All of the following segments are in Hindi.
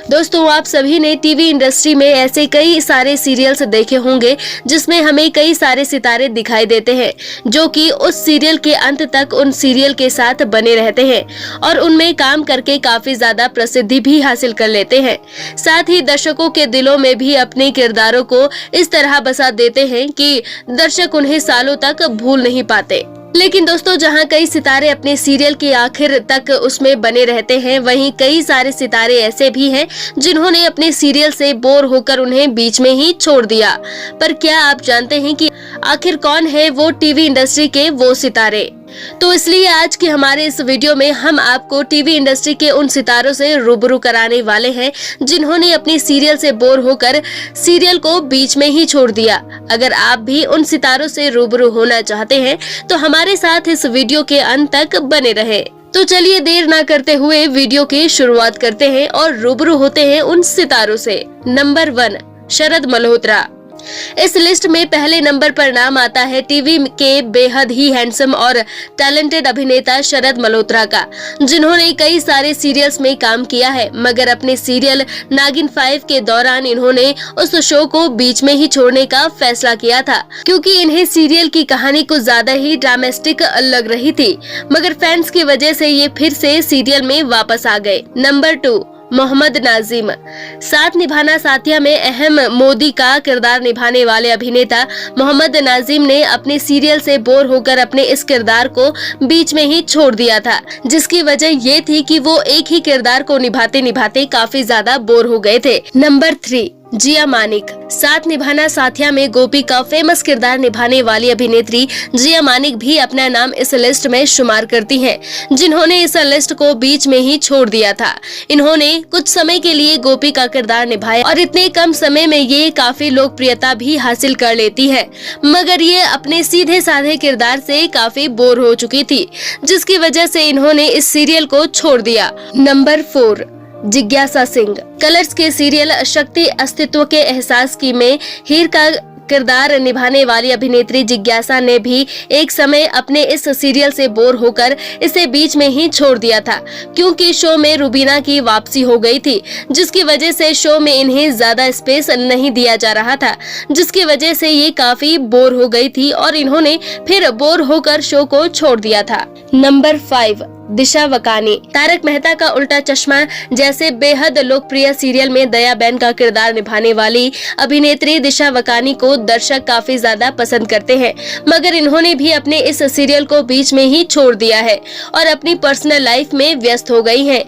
दोस्तों, आप सभी ने टीवी इंडस्ट्री में ऐसे कई सारे सीरियल्स देखे होंगे जिसमें हमें कई सारे सितारे दिखाई देते हैं जो कि उस सीरियल के अंत तक उन सीरियल के साथ बने रहते हैं और उनमें काम करके काफी ज्यादा प्रसिद्धि भी हासिल कर लेते हैं। साथ ही दर्शकों के दिलों में भी अपने किरदारों को इस तरह बसा देते हैं कि दर्शक उन्हें सालों तक भूल नहीं पाते। लेकिन दोस्तों, जहां कई सितारे अपने सीरियल के आखिर तक उसमें बने रहते हैं, वहीं कई सारे सितारे ऐसे भी हैं जिन्होंने अपने सीरियल से बोर होकर उन्हें बीच में ही छोड़ दिया। पर क्या आप जानते हैं कि आखिर कौन है वो टीवी इंडस्ट्री के वो सितारे? तो इसलिए आज के हमारे इस वीडियो में हम आपको टीवी इंडस्ट्री के उन सितारों से रूबरू कराने वाले हैं जिन्होंने अपनी सीरियल से बोर होकर सीरियल को बीच में ही छोड़ दिया। अगर आप भी उन सितारों से रूबरू होना चाहते हैं तो हमारे साथ इस वीडियो के अंत तक बने रहें। तो चलिए देर ना करते हुए वीडियो की शुरुआत करते हैं और रूबरू होते हैं उन सितारों से। नंबर 1, शरद मल्होत्रा। इस लिस्ट में पहले नंबर पर नाम आता है टीवी के बेहद ही हैंडसम और टैलेंटेड अभिनेता शरद मल्होत्रा का, जिन्होंने कई सारे सीरियल्स में काम किया है। मगर अपने सीरियल नागिन 5 के दौरान इन्होंने उस शो को बीच में ही छोड़ने का फैसला किया था, क्योंकि इन्हें सीरियल की कहानी कुछ ज्यादा ही ड्रामेस्टिक लग रही थी। मगर फैंस की वजह से ये फिर से सीरियल में वापस आ गए। नंबर 2, मोहम्मद नाजिम। साथ निभाना साथिया में अहम मोदी का किरदार निभाने वाले अभिनेता मोहम्मद नाजिम ने अपने सीरियल से बोर होकर अपने इस किरदार को बीच में ही छोड़ दिया था, जिसकी वजह ये थी कि वो एक ही किरदार को निभाते निभाते काफी ज्यादा बोर हो गए थे। नंबर 3, जिया मानिक। साथ निभाना साथिया में गोपी का फेमस किरदार निभाने वाली अभिनेत्री जिया मानिक भी अपना नाम इस लिस्ट में शुमार करती हैं, जिन्होंने इस लिस्ट को बीच में ही छोड़ दिया था। इन्होंने कुछ समय के लिए गोपी का किरदार निभाया और इतने कम समय में ये काफी लोकप्रियता भी हासिल कर लेती है, मगर ये अपने सीधे साधे किरदार से काफी बोर हो चुकी थी, जिसकी वजह से इन्होंने इस सीरियल को छोड़ दिया। नंबर 4, जिज्ञासा सिंह। कलर्स के सीरियल शक्ति अस्तित्व के एहसास की में हीर का किरदार निभाने वाली अभिनेत्री जिज्ञासा ने भी एक समय अपने इस सीरियल से बोर होकर इसे बीच में ही छोड़ दिया था, क्योंकि शो में रुबीना की वापसी हो गई थी, जिसकी वजह से शो में इन्हें ज्यादा स्पेस नहीं दिया जा रहा था, जिसकी वजह से ये काफी बोर हो गई थी और इन्होंने फिर बोर होकर शो को छोड़ दिया था। नंबर 5, दिशा वकानी। तारक मेहता का उल्टा चश्मा जैसे बेहद लोकप्रिय सीरियल में दया बहन का किरदार निभाने वाली अभिनेत्री दिशा वकानी को दर्शक काफी ज्यादा पसंद करते हैं, मगर इन्होंने भी अपने इस सीरियल को बीच में ही छोड़ दिया है और अपनी पर्सनल लाइफ में व्यस्त हो गई हैं।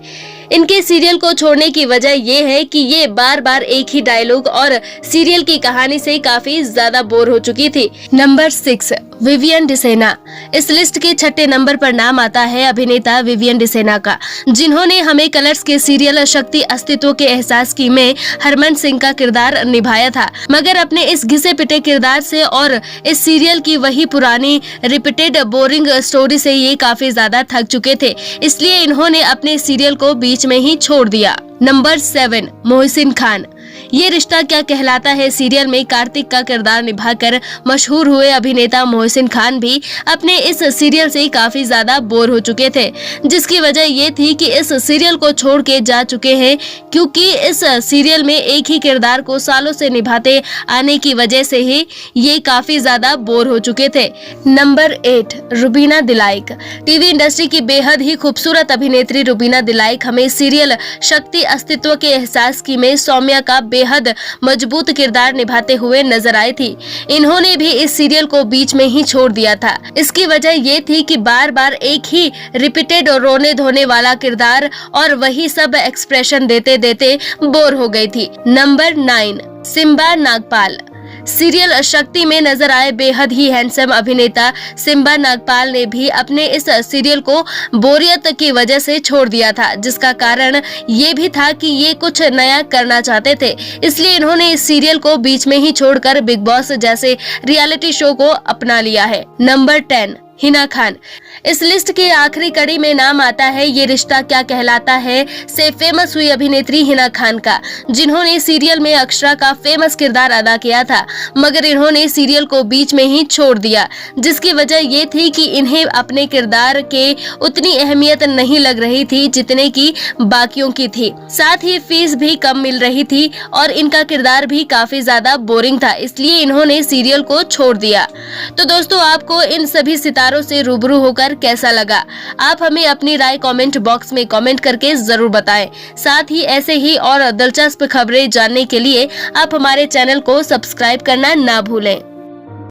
इनके सीरियल को छोड़ने की वजह ये है कि ये बार बार एक ही डायलॉग और सीरियल की कहानी से काफी ज्यादा बोर हो चुकी थी। Number 6, Vivian Dsena. इस लिस्ट के 6ठे नंबर पर नाम आता है अभिनेता विवियन डिसेना का, जिन्होंने हमें कलर्स के सीरियल शक्ति अस्तित्व के एहसास की में हरमन सिंह का किरदार निभाया था, मगर अपने इस घिसे पिटे किरदार से और इस सीरियल की वही पुरानी रिपीटेड बोरिंग स्टोरी से ये काफी ज्यादा थक चुके थे, इसलिए इन्होंने अपने सीरियल को बीच में ही छोड़ दिया। नंबर 7, मोहसिन खान। ये रिश्ता क्या कहलाता है सीरियल में कार्तिक का किरदार निभाकर मशहूर हुए अभिनेता मोहसिन खान भी अपने इस सीरियल से काफी ज्यादा बोर हो चुके थे, जिसकी वजह ये थी कि इस सीरियल को छोड़ के जा चुके हैं, क्योंकि इस सीरियल में एक ही किरदार को सालों से निभाते आने की वजह से ही ये काफी ज्यादा बोर हो चुके थे। Number 8, Rubina Dilaik. TV industry की बेहद ही खूबसूरत अभिनेत्री रुबीना दिलाइक हमें सीरियल शक्ति अस्तित्व के एहसास की में सौम्या का बेहद मजबूत किरदार निभाते हुए नजर आई थी। इन्होंने भी इस सीरियल को बीच में ही छोड़ दिया था। इसकी वजह ये थी कि बार बार एक ही रिपीटेड और रोने धोने वाला किरदार और वही सब एक्सप्रेशन देते देते बोर हो गई थी। Number 9, Simba Nagpal. सीरियल शक्ति में नजर आए बेहद ही हैंडसम अभिनेता सिम्बा नागपाल ने भी अपने इस सीरियल को बोरियत की वजह से छोड़ दिया था, जिसका कारण ये भी था कि ये कुछ नया करना चाहते थे, इसलिए इन्होंने इस सीरियल को बीच में ही छोड़कर बिग बॉस जैसे रियलिटी शो को अपना लिया है। नंबर 10, हिना खान। इस लिस्ट के आखिरी कड़ी में नाम आता है ये रिश्ता क्या कहलाता है से फेमस हुई अभिनेत्री हिना खान का, जिन्होंने सीरियल में अक्षरा का फेमस किरदार अदा किया था, मगर इन्होंने सीरियल को बीच में ही छोड़ दिया, जिसकी वजह ये थी कि इन्हें अपने किरदार के उतनी अहमियत नहीं लग रही थी जितने की बाकियों की थी। साथ ही फीस भी कम मिल रही थी और इनका किरदार भी काफी ज्यादा बोरिंग था, इसलिए इन्होंने सीरियल को छोड़ दिया। तो दोस्तों, आपको इन सभी सितारों से रूबरू होकर कैसा लगा? आप हमें अपनी राय कमेंट बॉक्स में कमेंट करके जरूर बताएं। साथ ही ऐसे ही और दिलचस्प खबरें जानने के लिए आप हमारे चैनल को सब्सक्राइब करना ना भूलें।